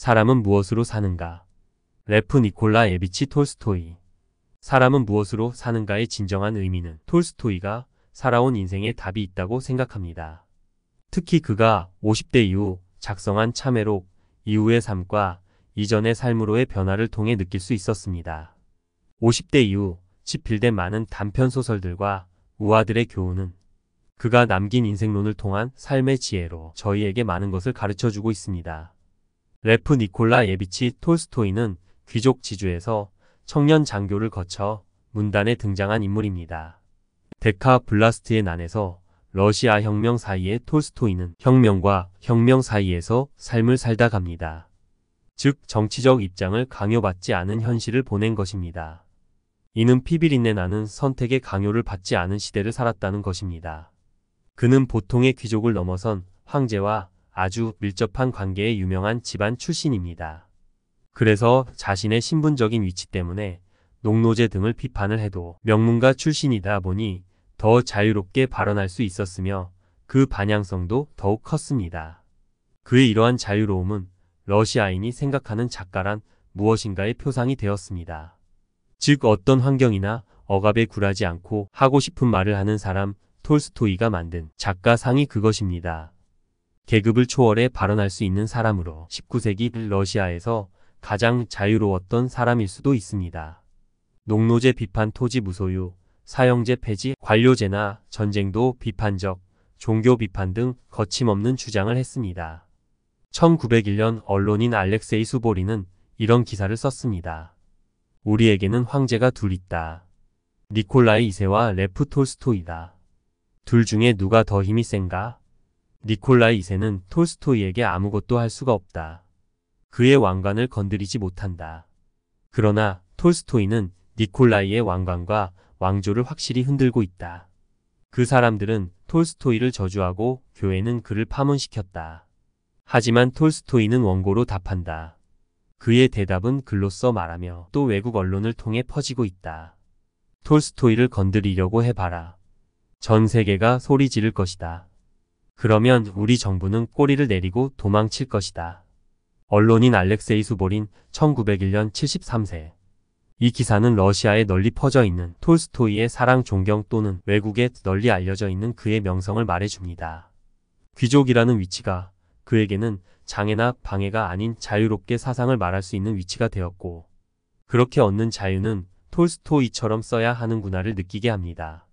사람은 무엇으로 사는가? 레프 니콜라 예비치 톨스토이. 사람은 무엇으로 사는가의 진정한 의미는 톨스토이가 살아온 인생에 답이 있다고 생각합니다. 특히 그가 50대 이후 작성한 참회록 이후의 삶과 이전의 삶으로의 변화를 통해 느낄 수 있었습니다. 50대 이후 집필된 많은 단편소설들과 우화들의 교훈은 그가 남긴 인생론을 통한 삶의 지혜로 저희에게 많은 것을 가르쳐주고 있습니다. 레프 니콜라 예비치 톨스토이는 귀족 지주에서 청년 장교를 거쳐 문단에 등장한 인물입니다. 데카 블라스트의 난에서 러시아 혁명 사이의 톨스토이는 혁명과 혁명 사이에서 삶을 살다 갑니다. 즉 정치적 입장을 강요받지 않은 현실을 보낸 것입니다. 이는 피비린내 나는 선택의 강요를 받지 않은 시대를 살았다는 것입니다. 그는 보통의 귀족을 넘어선 황제와 아주 밀접한 관계의 유명한 집안 출신입니다. 그래서 자신의 신분적인 위치 때문에 농노제 등을 비판을 해도 명문가 출신이다 보니 더 자유롭게 발언할 수 있었으며 그 반향성도 더욱 컸습니다. 그의 이러한 자유로움은 러시아인이 생각하는 작가란 무엇인가의 표상이 되었습니다. 즉 어떤 환경이나 억압에 굴하지 않고 하고 싶은 말을 하는 사람, 톨스토이가 만든 작가상이 그것입니다. 계급을 초월해 발언할 수 있는 사람으로 19세기 러시아에서 가장 자유로웠던 사람일 수도 있습니다. 농노제 비판, 토지 무소유, 사형제 폐지, 관료제나 전쟁도 비판적, 종교 비판 등 거침없는 주장을 했습니다. 1901년 언론인 알렉세이 수보리는 이런 기사를 썼습니다. 우리에게는 황제가 둘 있다. 니콜라이 2세와 레프 톨스토이다. 둘 중에 누가 더 힘이 센가? 니콜라이 2세는 톨스토이에게 아무것도 할 수가 없다. 그의 왕관을 건드리지 못한다. 그러나 톨스토이는 니콜라이의 왕관과 왕조를 확실히 흔들고 있다. 그 사람들은 톨스토이를 저주하고 교회는 그를 파문시켰다. 하지만 톨스토이는 원고로 답한다. 그의 대답은 글로써 말하며 또 외국 언론을 통해 퍼지고 있다. 톨스토이를 건드리려고 해봐라. 전 세계가 소리 지를 것이다. 그러면 우리 정부는 꼬리를 내리고 도망칠 것이다. 언론인 알렉세이 수보린 1901년 73세. 이 기사는 러시아에 널리 퍼져 있는 톨스토이의 사랑, 존경 또는 외국에 널리 알려져 있는 그의 명성을 말해줍니다. 귀족이라는 위치가 그에게는 장애나 방해가 아닌 자유롭게 사상을 말할 수 있는 위치가 되었고, 그렇게 얻는 자유는 톨스토이처럼 써야 하는구나를 느끼게 합니다.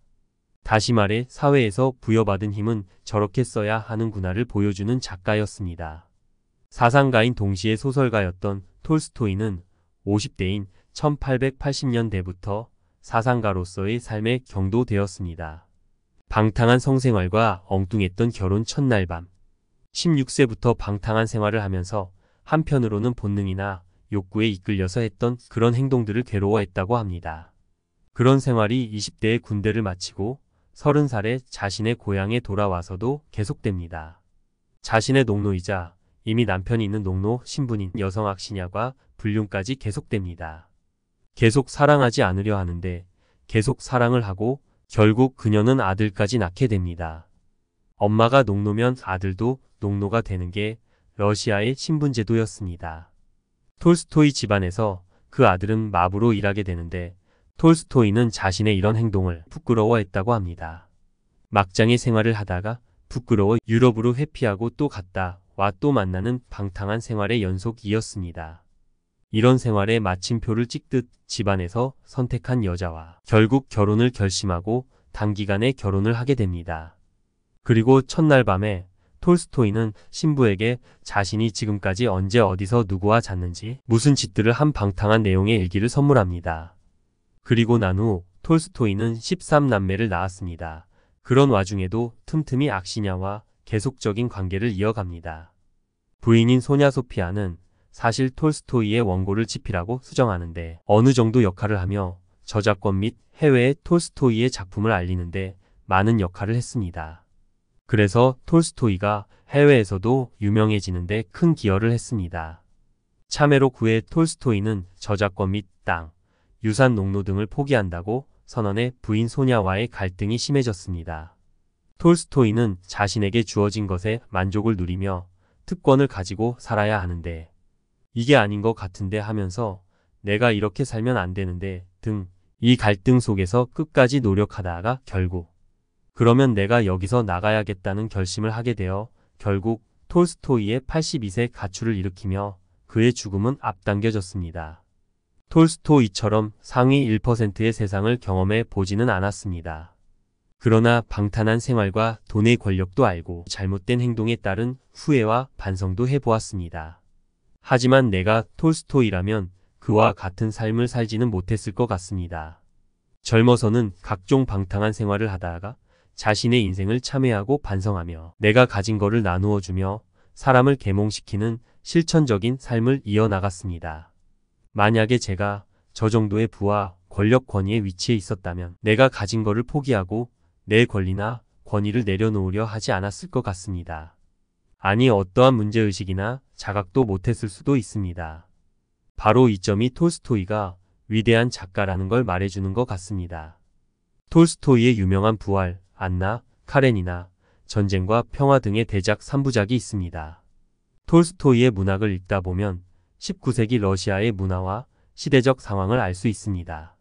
다시 말해 사회에서 부여받은 힘은 저렇게 써야 하는구나를 보여주는 작가였습니다. 사상가인 동시에 소설가였던 톨스토이는 50대인 1880년대부터 사상가로서의 삶에 경도되었습니다. 방탕한 성생활과 엉뚱했던 결혼 첫날 밤. 16세부터 방탕한 생활을 하면서 한편으로는 본능이나 욕구에 이끌려서 했던 그런 행동들을 괴로워했다고 합니다. 그런 생활이 20대에 군대를 마치고 30살에 자신의 고향에 돌아와서도 계속됩니다. 자신의 농노이자 이미 남편이 있는 농노 신분인 여성 악시냐과 불륜까지 계속됩니다. 계속 사랑하지 않으려 하는데 계속 사랑을 하고 결국 그녀는 아들까지 낳게 됩니다. 엄마가 농노면 아들도 농노가 되는 게 러시아의 신분제도였습니다. 톨스토이 집안에서 그 아들은 마부로 일하게 되는데 톨스토이는 자신의 이런 행동을 부끄러워했다고 합니다. 막장의 생활을 하다가 부끄러워 유럽으로 회피하고 또 갔다 와 또 만나는 방탕한 생활의 연속이었습니다. 이런 생활에 마침표를 찍듯 집안에서 선택한 여자와 결국 결혼을 결심하고 단기간에 결혼을 하게 됩니다. 그리고 첫날 밤에 톨스토이는 신부에게 자신이 지금까지 언제 어디서 누구와 잤는지 무슨 짓들을 한 방탕한 내용의 일기를 선물합니다. 그리고 난 후 톨스토이는 13남매를 낳았습니다. 그런 와중에도 틈틈이 악시냐와 계속적인 관계를 이어갑니다. 부인인 소냐 소피아는 사실 톨스토이의 원고를 집필하고 수정하는데 어느 정도 역할을 하며 저작권 및 해외에 톨스토이의 작품을 알리는데 많은 역할을 했습니다. 그래서 톨스토이가 해외에서도 유명해지는데 큰 기여를 했습니다. 참회록 후에 톨스토이는 저작권 및 땅, 유산 농노 등을 포기한다고 선언해 부인 소냐와의 갈등이 심해졌습니다. 톨스토이는 자신에게 주어진 것에 만족을 누리며 특권을 가지고 살아야 하는데 이게 아닌 것 같은데 하면서 내가 이렇게 살면 안 되는데 등 이 갈등 속에서 끝까지 노력하다가 결국 그러면 내가 여기서 나가야겠다는 결심을 하게 되어 결국 톨스토이의 82세 가출을 일으키며 그의 죽음은 앞당겨졌습니다. 톨스토이처럼 상위 1%의 세상을 경험해 보지는 않았습니다. 그러나 방탄한 생활과 돈의 권력도 알고 잘못된 행동에 따른 후회와 반성도 해보았습니다. 하지만 내가 톨스토이라면 그와 같은 삶을 살지는 못했을 것 같습니다. 젊어서는 각종 방탕한 생활을 하다가 자신의 인생을 참회하고 반성하며 내가 가진 것을 나누어주며 사람을 계몽시키는 실천적인 삶을 이어나갔습니다. 만약에 제가 저 정도의 부와 권력 권위의 위치에 있었다면 내가 가진 것을 포기하고 내 권리나 권위를 내려놓으려 하지 않았을 것 같습니다. 아니 어떠한 문제의식이나 자각도 못했을 수도 있습니다. 바로 이 점이 톨스토이가 위대한 작가라는 걸 말해주는 것 같습니다. 톨스토이의 유명한 부활, 안나, 카레니나, 전쟁과 평화 등의 대작 3부작이 있습니다. 톨스토이의 문학을 읽다 보면 19세기 러시아의 문화와 시대적 상황을 알 수 있습니다.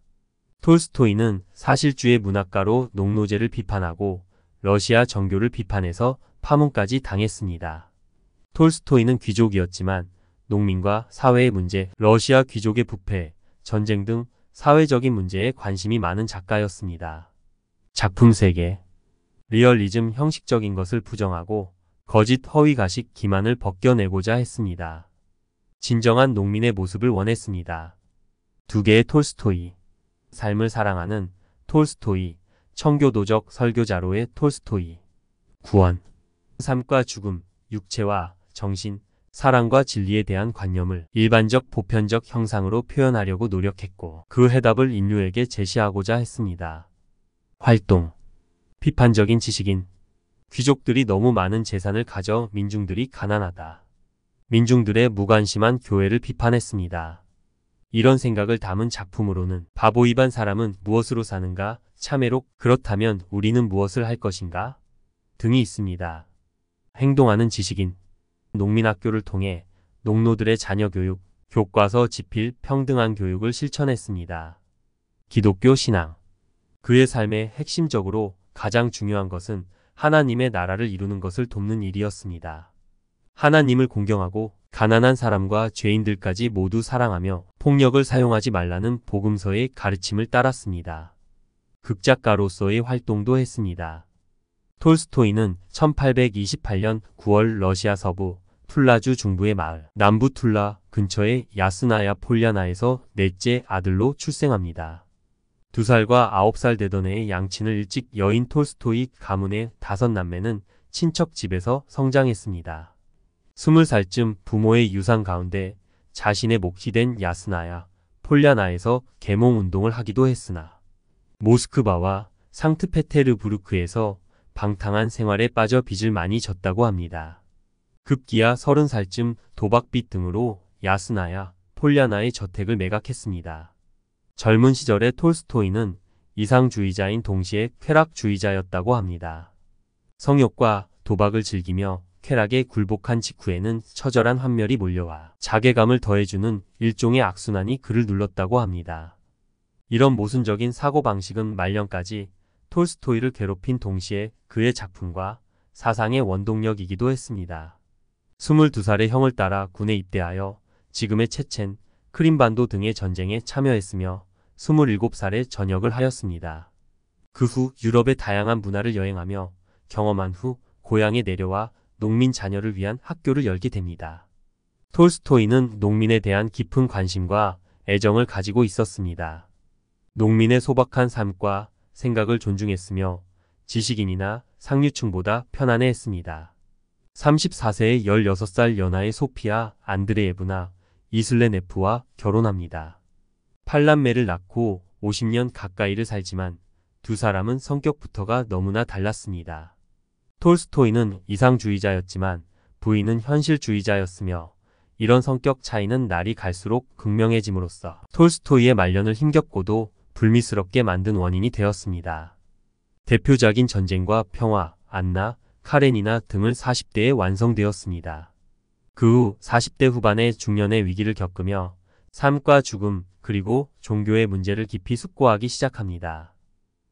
톨스토이는 사실주의 문학가로 농노제를 비판하고 러시아 정교를 비판해서 파문까지 당했습니다. 톨스토이는 귀족이었지만 농민과 사회의 문제, 러시아 귀족의 부패, 전쟁 등 사회적인 문제에 관심이 많은 작가였습니다. 작품 세계, 리얼리즘 형식적인 것을 부정하고 거짓 허위 가식 기만을 벗겨내고자 했습니다. 진정한 농민의 모습을 원했습니다. 두 개의 톨스토이, 삶을 사랑하는 톨스토이, 청교도적 설교자로의 톨스토이. 구원, 삶과 죽음, 육체와 정신, 사랑과 진리에 대한 관념을 일반적 보편적 형상으로 표현하려고 노력했고 그 해답을 인류에게 제시하고자 했습니다. 활동, 비판적인 지식인, 귀족들이 너무 많은 재산을 가져 민중들이 가난하다. 민중들의 무관심한 교회를 비판했습니다. 이런 생각을 담은 작품으로는 바보 입한 사람은 무엇으로 사는가, 참회록, 그렇다면 우리는 무엇을 할 것인가? 등이 있습니다. 행동하는 지식인, 농민학교를 통해 농노들의 자녀교육, 교과서 집필, 평등한 교육을 실천했습니다. 기독교 신앙, 그의 삶의 핵심적으로 가장 중요한 것은 하나님의 나라를 이루는 것을 돕는 일이었습니다. 하나님을 공경하고 가난한 사람과 죄인들까지 모두 사랑하며 폭력을 사용하지 말라는 복음서의 가르침을 따랐습니다. 극작가로서의 활동도 했습니다. 톨스토이는 1828년 9월 러시아 서부 툴라주 중부의 마을 남부 툴라 근처의 야스나야 폴야나에서 넷째 아들로 출생합니다. 2살과 9살 되던 해에 양친을 일찍 여인 톨스토이 가문의 5남매는 친척 집에서 성장했습니다. 20살쯤 부모의 유산 가운데 자신의 몫이 된 야스나야 폴야나에서 계몽운동을 하기도 했으나 모스크바와 상트페테르부르크에서 방탕한 생활에 빠져 빚을 많이 졌다고 합니다. 급기야 30살쯤 도박빚 등으로 야스나야 폴야나의 저택을 매각했습니다. 젊은 시절의 톨스토이는 이상주의자인 동시에 쾌락주의자였다고 합니다. 성욕과 도박을 즐기며 쾌락에 굴복한 직후에는 처절한 환멸이 몰려와 자괴감을 더해주는 일종의 악순환이 그를 눌렀다고 합니다. 이런 모순적인 사고방식은 말년까지 톨스토이를 괴롭힌 동시에 그의 작품과 사상의 원동력이기도 했습니다. 22살의 형을 따라 군에 입대하여 지금의 체첸, 크림반도 등의 전쟁에 참여했으며 27살에 전역을 하였습니다. 그 후 유럽의 다양한 문화를 여행하며 경험한 후 고향에 내려와 농민 자녀를 위한 학교를 열게 됩니다. 톨스토이는 농민에 대한 깊은 관심과 애정을 가지고 있었습니다. 농민의 소박한 삶과 생각을 존중했으며 지식인이나 상류층보다 편안해했습니다. 34세의 16살 연하의 소피아 안드레예브나 이슬레네프와 결혼합니다. 8남매를 낳고 50년 가까이를 살지만 두 사람은 성격부터가 너무나 달랐습니다. 톨스토이는 이상주의자였지만 부인은 현실주의자였으며 이런 성격 차이는 날이 갈수록 극명해짐으로써 톨스토이의 말년을 힘겹고도 불미스럽게 만든 원인이 되었습니다. 대표작인 전쟁과 평화, 안나, 카레니나 등을 40대에 완성되었습니다. 그 후 40대 후반의 중년의 위기를 겪으며 삶과 죽음 그리고 종교의 문제를 깊이 숙고하기 시작합니다.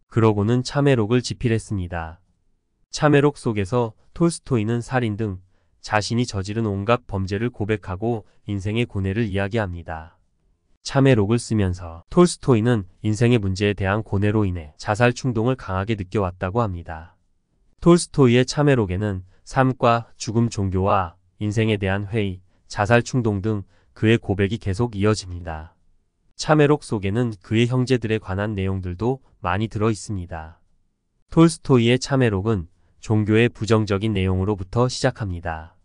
그러고는 참회록을 집필했습니다. 참회록 속에서 톨스토이는 살인 등 자신이 저지른 온갖 범죄를 고백하고 인생의 고뇌를 이야기합니다. 참회록을 쓰면서 톨스토이는 인생의 문제에 대한 고뇌로 인해 자살 충동을 강하게 느껴왔다고 합니다. 톨스토이의 참회록에는 삶과 죽음, 종교와 인생에 대한 회의, 자살 충동 등 그의 고백이 계속 이어집니다. 참회록 속에는 그의 형제들에 관한 내용들도 많이 들어 있습니다. 톨스토이의 참회록은 종교의 부정적인 내용으로부터 시작합니다.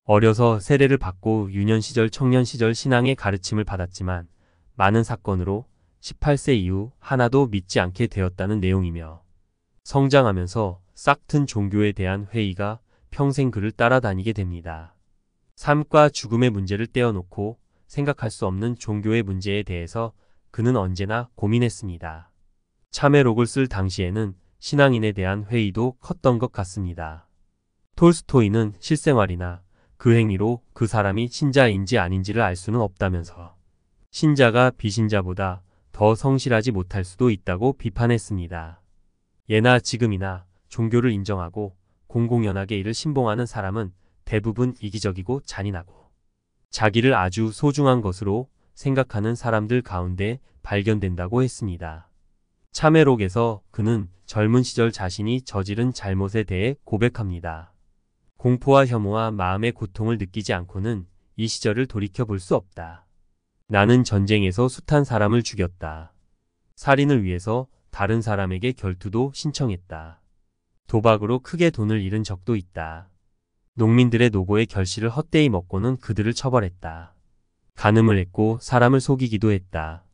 어려서 세례를 받고 유년 시절, 청년 시절 신앙의 가르침을 받았지만 많은 사건으로 18세 이후 하나도 믿지 않게 되었다는 내용이며 성장하면서 싹튼 종교에 대한 회의가 평생 그를 따라다니게 됩니다. 삶과 죽음의 문제를 떼어놓고 생각할 수 없는 종교의 문제에 대해서 그는 언제나 고민했습니다. 참회록을 쓸 당시에는 신앙인에 대한 회의도 컸던 것 같습니다. 톨스토이는 실생활이나 그 행위로 그 사람이 신자인지 아닌지를 알 수는 없다면서 신자가 비신자보다 더 성실하지 못할 수도 있다고 비판했습니다. 예나 지금이나 종교를 인정하고 공공연하게 이를 신봉하는 사람은 대부분 이기적이고 잔인하고 자기를 아주 소중한 것으로 생각하는 사람들 가운데 발견된다고 했습니다. 참회록에서 그는 젊은 시절 자신이 저지른 잘못에 대해 고백합니다. 공포와 혐오와 마음의 고통을 느끼지 않고는 이 시절을 돌이켜볼 수 없다. 나는 전쟁에서 숱한 사람을 죽였다. 살인을 위해서 다른 사람에게 결투도 신청했다. 도박으로 크게 돈을 잃은 적도 있다. 농민들의 노고의 결실을 헛되이 먹고는 그들을 처벌했다. 간음을 했고 사람을 속이기도 했다.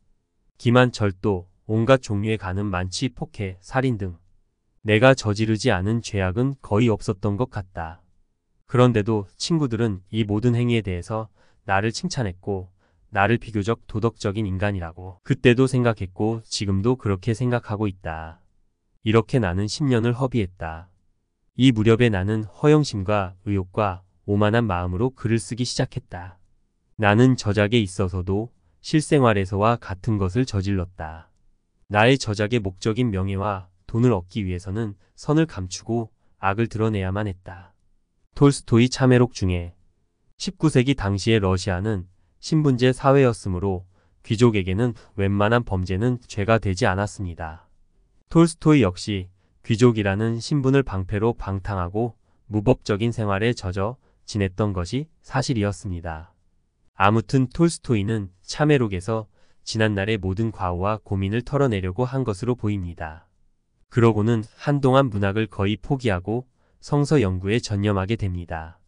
기만, 절도, 온갖 종류의 간음, 만취, 폭행, 살인 등 내가 저지르지 않은 죄악은 거의 없었던 것 같다. 그런데도 친구들은 이 모든 행위에 대해서 나를 칭찬했고 나를 비교적 도덕적인 인간이라고 그때도 생각했고 지금도 그렇게 생각하고 있다. 이렇게 나는 10년을 허비했다. 이 무렵에 나는 허영심과 의욕과 오만한 마음으로 글을 쓰기 시작했다. 나는 저작에 있어서도 실생활에서와 같은 것을 저질렀다. 나의 저작의 목적인 명예와 돈을 얻기 위해서는 선을 감추고 악을 드러내야만 했다. 톨스토이 참회록 중에 19세기 당시의 러시아는 신분제 사회였으므로 귀족에게는 웬만한 범죄는 죄가 되지 않았습니다. 톨스토이 역시 귀족이라는 신분을 방패로 방탕하고 무법적인 생활에 젖어 지냈던 것이 사실이었습니다. 아무튼 톨스토이는 참회록에서 지난날의 모든 과오와 고민을 털어내려고 한 것으로 보입니다. 그러고는 한동안 문학을 거의 포기하고 성서 연구에 전념하게 됩니다.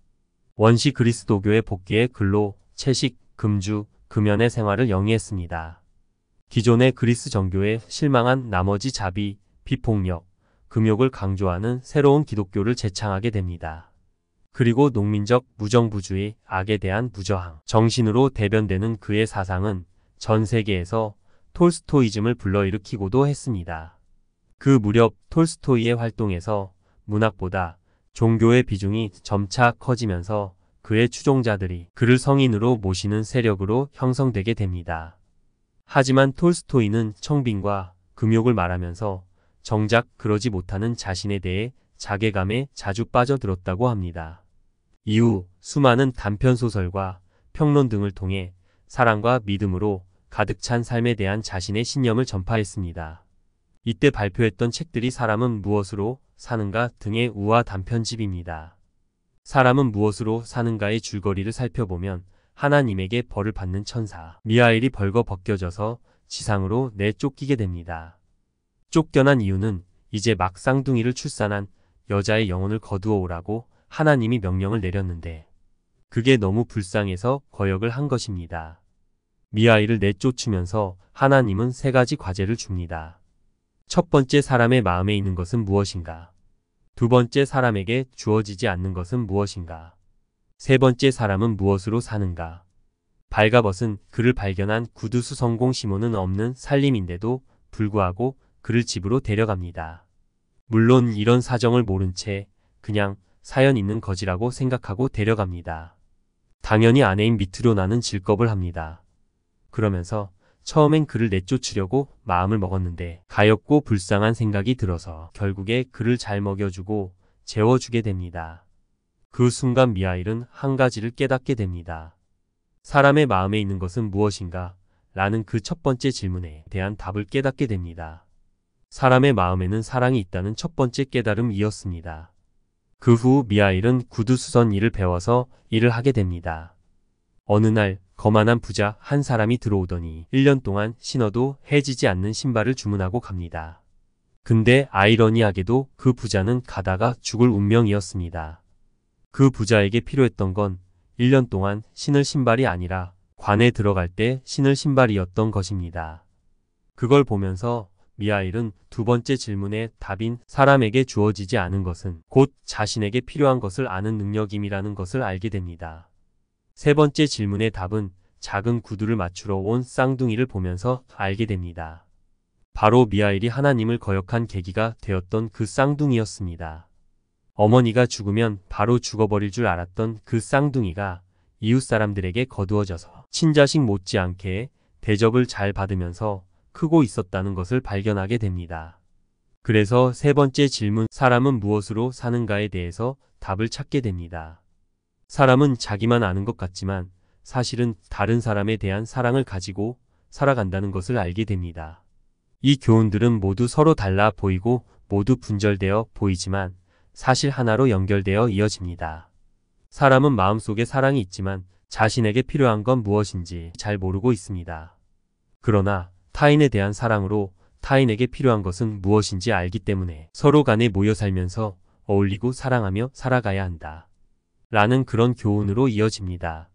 원시 그리스도교의 복귀의 글로 채식, 금주, 금연의 생활을 영위했습니다. 기존의 그리스 정교에 실망한 나머지 자비, 비폭력, 금욕을 강조하는 새로운 기독교를 제창하게 됩니다. 그리고 농민적 무정부주의, 악에 대한 무저항, 정신으로 대변되는 그의 사상은 전 세계에서 톨스토이즘을 불러일으키고도 했습니다. 그 무렵 톨스토이의 활동에서 문학보다 종교의 비중이 점차 커지면서 그의 추종자들이 그를 성인으로 모시는 세력으로 형성되게 됩니다. 하지만 톨스토이는 청빙과 금욕을 말하면서 정작 그러지 못하는 자신에 대해 자괴감에 자주 빠져들었다고 합니다. 이후 수많은 단편소설과 평론 등을 통해 사랑과 믿음으로 가득 찬 삶에 대한 자신의 신념을 전파했습니다. 이때 발표했던 책들이 사람은 무엇으로 사는가 등의 우화 단편집입니다. 사람은 무엇으로 사는가의 줄거리를 살펴보면 하나님에게 벌을 받는 천사 미하엘이 벌거벗겨져서 지상으로 내쫓기게 됩니다. 쫓겨난 이유는 이제 막 쌍둥이를 출산한 여자의 영혼을 거두어 오라고 하나님이 명령을 내렸는데 그게 너무 불쌍해서 거역을 한 것입니다. 미하엘을 내쫓으면서 하나님은 3가지 과제를 줍니다. 첫 번째, 사람의 마음에 있는 것은 무엇인가? 두 번째, 사람에게 주어지지 않는 것은 무엇인가? 세 번째, 사람은 무엇으로 사는가? 발가벗은 그를 발견한 구두수 성공 시몬은 없는 살림인데도 불구하고 그를 집으로 데려갑니다. 물론 이런 사정을 모른 채 그냥 사연 있는 거지라고 생각하고 데려갑니다. 당연히 아내인 미트료나는 질겁을 합니다. 그러면서 처음엔 그를 내쫓으려고 마음을 먹었는데 가엾고 불쌍한 생각이 들어서 결국에 그를 잘 먹여주고 재워주게 됩니다. 그 순간 미하일은 한 가지를 깨닫게 됩니다. 사람의 마음에 있는 것은 무엇인가? 라는 그 첫 번째 질문에 대한 답을 깨닫게 됩니다. 사람의 마음에는 사랑이 있다는 첫 번째 깨달음이었습니다. 그 후 미하일은 구두수선 일을 배워서 일을 하게 됩니다. 어느 날 거만한 부자 한 사람이 들어오더니 1년 동안 신어도 해지지 않는 신발을 주문하고 갑니다. 근데 아이러니하게도 그 부자는 가다가 죽을 운명이었습니다. 그 부자에게 필요했던 건 1년 동안 신을 신발이 아니라 관에 들어갈 때 신을 신발이었던 것입니다. 그걸 보면서 미하일은 두 번째 질문의 답인 사람에게 주어지지 않은 것은 곧 자신에게 필요한 것을 아는 능력임이라는 것을 알게 됩니다. 세 번째 질문의 답은 작은 구두를 맞추러 온 쌍둥이를 보면서 알게 됩니다. 바로 미하일이 하나님을 거역한 계기가 되었던 그 쌍둥이였습니다. 어머니가 죽으면 바로 죽어버릴 줄 알았던 그 쌍둥이가 이웃 사람들에게 거두어져서 친자식 못지않게 대접을 잘 받으면서 크고 있었다는 것을 발견하게 됩니다. 그래서 세 번째 질문 사람은 무엇으로 사는가에 대해서 답을 찾게 됩니다. 사람은 자기만 아는 것 같지만 사실은 다른 사람에 대한 사랑을 가지고 살아간다는 것을 알게 됩니다. 이 교훈들은 모두 서로 달라 보이고 모두 분절되어 보이지만 사실 하나로 연결되어 이어집니다. 사람은 마음속에 사랑이 있지만 자신에게 필요한 건 무엇인지 잘 모르고 있습니다. 그러나 타인에 대한 사랑으로 타인에게 필요한 것은 무엇인지 알기 때문에 서로 간에 모여 살면서 어울리고 사랑하며 살아가야 한다. 라는 그런 교훈으로 이어집니다.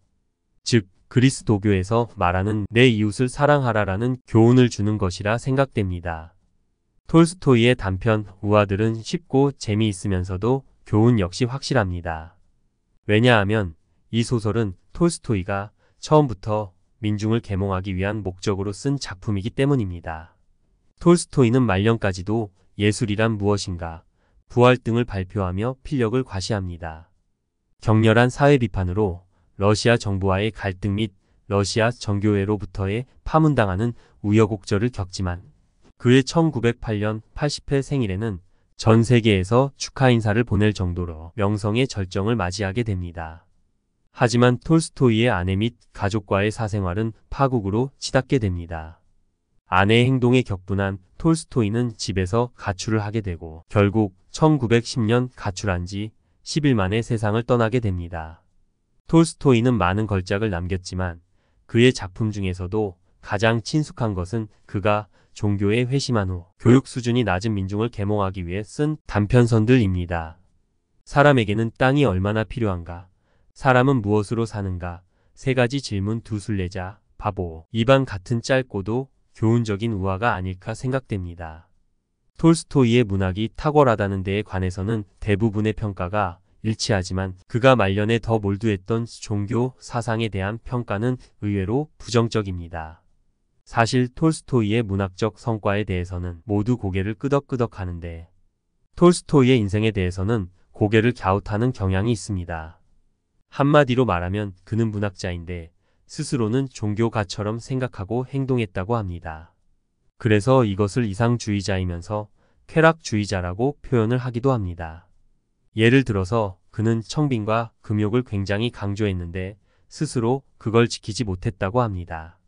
즉 그리스도교에서 말하는 내 이웃을 사랑하라라는 교훈을 주는 것이라 생각됩니다. 톨스토이의 단편 우화들은 쉽고 재미있으면서도 교훈 역시 확실합니다. 왜냐하면 이 소설은 톨스토이가 처음부터 민중을 계몽하기 위한 목적으로 쓴 작품이기 때문입니다. 톨스토이는 말년까지도 예술이란 무엇인가, 부활 등을 발표하며 필력을 과시합니다. 격렬한 사회 비판으로 러시아 정부와의 갈등 및 러시아 정교회로부터의 파문당하는 우여곡절을 겪지만 그의 1908년 80회 생일에는 전 세계에서 축하 인사를 보낼 정도로 명성의 절정을 맞이하게 됩니다. 하지만 톨스토이의 아내 및 가족과의 사생활은 파국으로 치닫게 됩니다. 아내의 행동에 격분한 톨스토이는 집에서 가출을 하게 되고 결국 1910년 가출한 지 10일 만에 세상을 떠나게 됩니다. 톨스토이는 많은 걸작을 남겼지만 그의 작품 중에서도 가장 친숙한 것은 그가 종교에 회심한 후 교육 수준이 낮은 민중을 계몽하기 위해 쓴 단편선들입니다. 사람에게는 땅이 얼마나 필요한가? 사람은 무엇으로 사는가? 세 가지 질문 두 술래자, 바보, 입안 같은 짧고도 교훈적인 우화가 아닐까 생각됩니다. 톨스토이의 문학이 탁월하다는 데에 관해서는 대부분의 평가가 일치하지만 그가 말년에 더 몰두했던 종교 사상에 대한 평가는 의외로 부정적입니다. 사실 톨스토이의 문학적 성과에 대해서는 모두 고개를 끄덕끄덕 하는데 톨스토이의 인생에 대해서는 고개를 갸웃하는 경향이 있습니다. 한마디로 말하면 그는 문학자인데 스스로는 종교가처럼 생각하고 행동했다고 합니다. 그래서 이것을 이상주의자이면서 쾌락주의자라고 표현을 하기도 합니다. 예를 들어서 그는 청빈과 금욕을 굉장히 강조했는데 스스로 그걸 지키지 못했다고 합니다.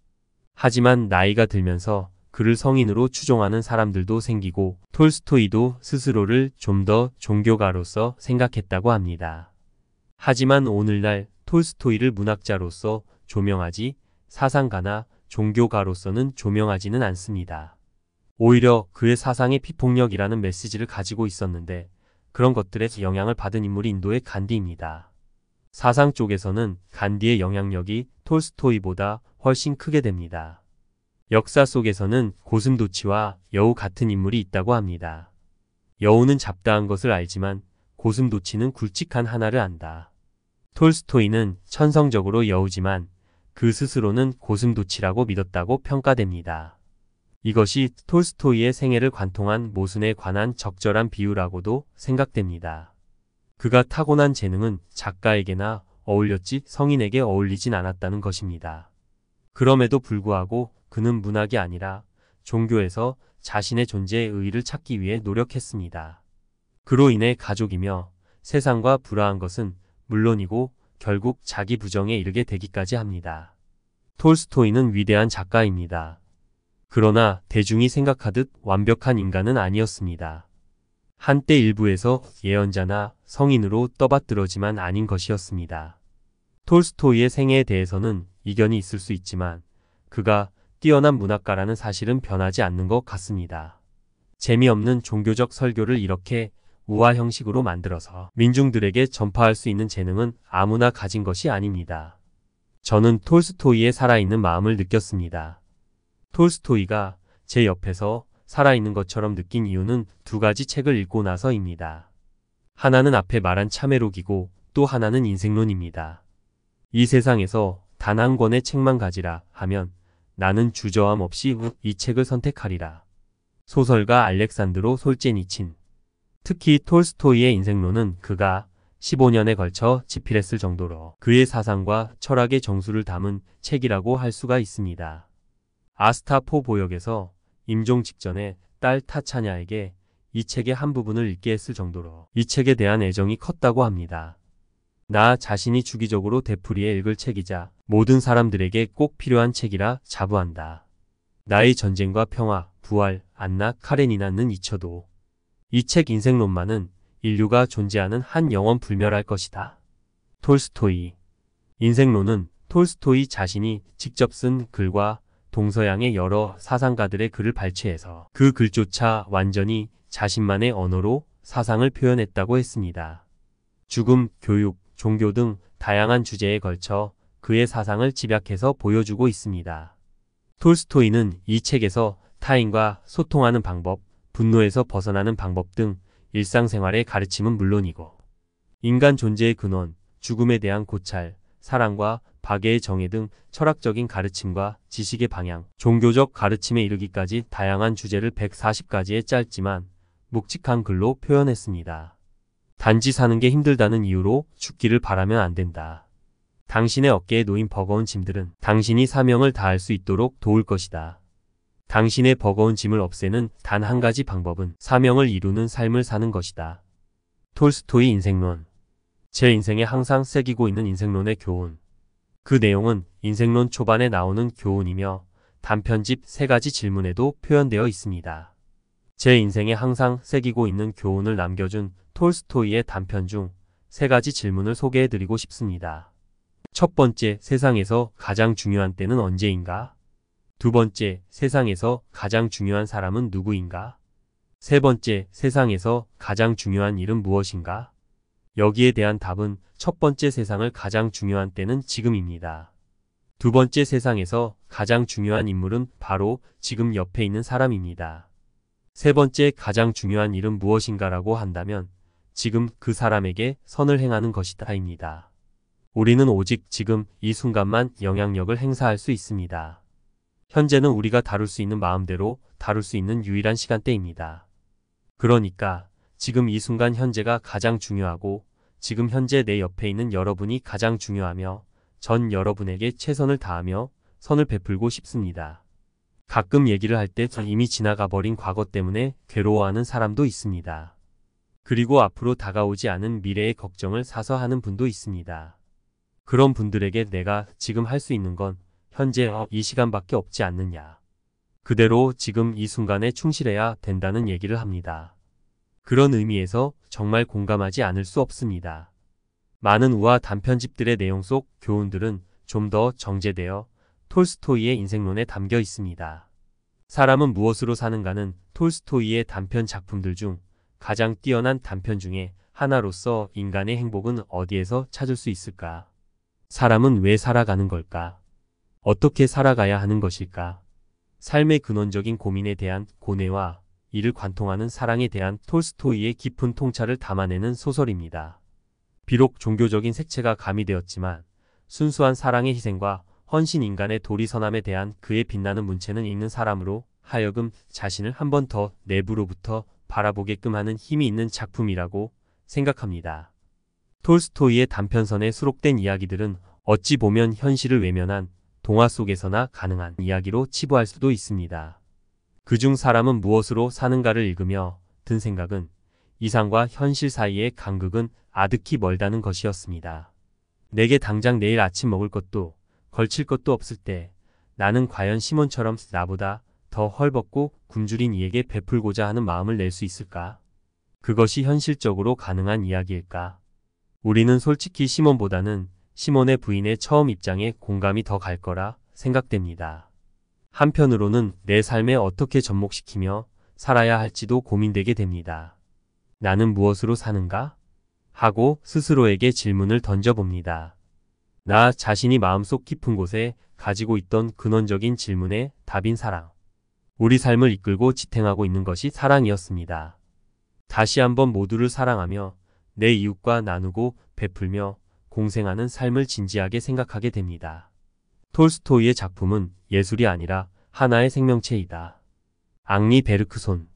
하지만 나이가 들면서 그를 성인으로 추종하는 사람들도 생기고 톨스토이도 스스로를 좀 더 종교가로서 생각했다고 합니다. 하지만 오늘날 톨스토이를 문학자로서 조명하지 사상가나 종교가로서는 조명하지는 않습니다. 오히려 그의 사상의 피폭력이라는 메시지를 가지고 있었는데 그런 것들에 영향을 받은 인물이 인도의 간디입니다. 사상 쪽에서는 간디의 영향력이 톨스토이보다 훨씬 크게 됩니다. 역사 속에서는 고슴도치와 여우 같은 인물이 있다고 합니다. 여우는 잡다한 것을 알지만 고슴도치는 굵직한 하나를 안다. 톨스토이는 천성적으로 여우지만 그 스스로는 고슴도치라고 믿었다고 평가됩니다. 이것이 톨스토이의 생애를 관통한 모순에 관한 적절한 비유라고도 생각됩니다. 그가 타고난 재능은 작가에게나 어울렸지 성인에게 어울리진 않았다는 것입니다. 그럼에도 불구하고 그는 문학이 아니라 종교에서 자신의 존재의 의의를 찾기 위해 노력했습니다. 그로 인해 가족이며 세상과 불화한 것은 물론이고 결국 자기 부정에 이르게 되기까지 합니다. 톨스토이는 위대한 작가입니다. 그러나 대중이 생각하듯 완벽한 인간은 아니었습니다. 한때 일부에서 예언자나 성인으로 떠받들어지만 아닌 것이었습니다. 톨스토이의 생애에 대해서는 이견이 있을 수 있지만 그가 뛰어난 문학가라는 사실은 변하지 않는 것 같습니다. 재미없는 종교적 설교를 이렇게 우화 형식으로 만들어서 민중들에게 전파할 수 있는 재능은 아무나 가진 것이 아닙니다. 저는 톨스토이의 살아있는 마음을 느꼈습니다. 톨스토이가 제 옆에서 살아있는 것처럼 느낀 이유는 두 가지 책을 읽고 나서입니다. 하나는 앞에 말한 참회록이고 또 하나는 인생론입니다. 이 세상에서 단 한 권의 책만 가지라 하면 나는 주저함 없이 이 책을 선택하리라. 소설가 알렉산드로 솔제니친. 특히 톨스토이의 인생론은 그가 15년에 걸쳐 집필했을 정도로 그의 사상과 철학의 정수를 담은 책이라고 할 수가 있습니다. 아스타포 보역에서 임종 직전에 딸 타차냐에게 이 책의 한 부분을 읽게 했을 정도로 이 책에 대한 애정이 컸다고 합니다. 나 자신이 주기적으로 되풀이해 읽을 책이자 모든 사람들에게 꼭 필요한 책이라 자부한다. 나의 전쟁과 평화, 부활, 안나 카레니나는 잊혀도 이 책 인생론만은 인류가 존재하는 한 영원 불멸할 것이다. 톨스토이. 인생론은 톨스토이 자신이 직접 쓴 글과 동서양의 여러 사상가들의 글을 발췌해서 그 글조차 완전히 자신만의 언어로 사상을 표현했다고 했습니다. 죽음, 교육, 종교 등 다양한 주제에 걸쳐 그의 사상을 집약해서 보여주고 있습니다. 톨스토이는 이 책에서 타인과 소통하는 방법, 분노에서 벗어나는 방법 등 일상생활의 가르침은 물론이고 인간 존재의 근원, 죽음에 대한 고찰, 사랑과 박애의 정의 등 철학적인 가르침과 지식의 방향, 종교적 가르침에 이르기까지 다양한 주제를 140가지의 짧지만 묵직한 글로 표현했습니다. 단지 사는 게 힘들다는 이유로 죽기를 바라면 안 된다. 당신의 어깨에 놓인 버거운 짐들은 당신이 사명을 다할 수 있도록 도울 것이다. 당신의 버거운 짐을 없애는 단 한 가지 방법은 사명을 이루는 삶을 사는 것이다. 톨스토이 인생론. 제 인생에 항상 새기고 있는 인생론의 교훈. 그 내용은 인생론 초반에 나오는 교훈이며 단편집 3가지 질문에도 표현되어 있습니다. 제 인생에 항상 새기고 있는 교훈을 남겨준 톨스토이의 단편 중 3가지 질문을 소개해드리고 싶습니다. 첫 번째, 세상에서 가장 중요한 때는 언제인가? 두 번째, 세상에서 가장 중요한 사람은 누구인가? 세 번째, 세상에서 가장 중요한 일은 무엇인가? 여기에 대한 답은 첫 번째, 세상을 가장 중요한 때는 지금입니다. 두 번째, 세상에서 가장 중요한 인물은 바로 지금 옆에 있는 사람입니다. 세 번째, 가장 중요한 일은 무엇인가라고 한다면 지금 그 사람에게 선을 행하는 것이다입니다. 우리는 오직 지금 이 순간만 영향력을 행사할 수 있습니다. 현재는 우리가 다룰 수 있는 마음대로 다룰 수 있는 유일한 시간대입니다. 그러니까 지금 이 순간 현재가 가장 중요하고 지금 현재 내 옆에 있는 여러분이 가장 중요하며 전 여러분에게 최선을 다하며 선을 베풀고 싶습니다. 가끔 얘기를 할 때 이미 지나가 버린 과거 때문에 괴로워하는 사람도 있습니다. 그리고 앞으로 다가오지 않은 미래의 걱정을 사서 하는 분도 있습니다. 그런 분들에게 내가 지금 할 수 있는 건 현재 이 시간밖에 없지 않느냐. 그대로 지금 이 순간에 충실해야 된다는 얘기를 합니다. 그런 의미에서 정말 공감하지 않을 수 없습니다. 많은 우화 단편집들의 내용 속 교훈들은 좀 더 정제되어 톨스토이의 인생론에 담겨 있습니다. 사람은 무엇으로 사는가는 톨스토이의 단편 작품들 중 가장 뛰어난 단편 중에 하나로서 인간의 행복은 어디에서 찾을 수 있을까? 사람은 왜 살아가는 걸까? 어떻게 살아가야 하는 것일까? 삶의 근원적인 고민에 대한 고뇌와 이를 관통하는 사랑에 대한 톨스토이의 깊은 통찰을 담아내는 소설입니다. 비록 종교적인 색채가 가미되었지만 순수한 사랑의 희생과 헌신 인간의 도리선함에 대한 그의 빛나는 문체는 읽는 사람으로 하여금 자신을 한 번 더 내부로부터 바라보게끔 하는 힘이 있는 작품이라고 생각합니다. 톨스토이의 단편선에 수록된 이야기들은 어찌 보면 현실을 외면한 동화 속에서나 가능한 이야기로 치부할 수도 있습니다. 그중 사람은 무엇으로 사는가를 읽으며 든 생각은 이상과 현실 사이의 간극은 아득히 멀다는 것이었습니다. 내게 당장 내일 아침 먹을 것도 걸칠 것도 없을 때 나는 과연 시몬처럼 나보다 더 헐벗고 굶주린 이에게 베풀고자 하는 마음을 낼 수 있을까? 그것이 현실적으로 가능한 이야기일까? 우리는 솔직히 시몬보다는 시몬의 부인의 처음 입장에 공감이 더 갈 거라 생각됩니다. 한편으로는 내 삶에 어떻게 접목시키며 살아야 할지도 고민되게 됩니다. 나는 무엇으로 사는가? 하고 스스로에게 질문을 던져봅니다. 나 자신이 마음속 깊은 곳에 가지고 있던 근원적인 질문의 답인 사랑. 우리 삶을 이끌고 지탱하고 있는 것이 사랑이었습니다. 다시 한번 모두를 사랑하며 내 이웃과 나누고 베풀며 공생하는 삶을 진지하게 생각하게 됩니다. 톨스토이의 작품은 예술이 아니라 하나의 생명체이다. 앙리 베르크손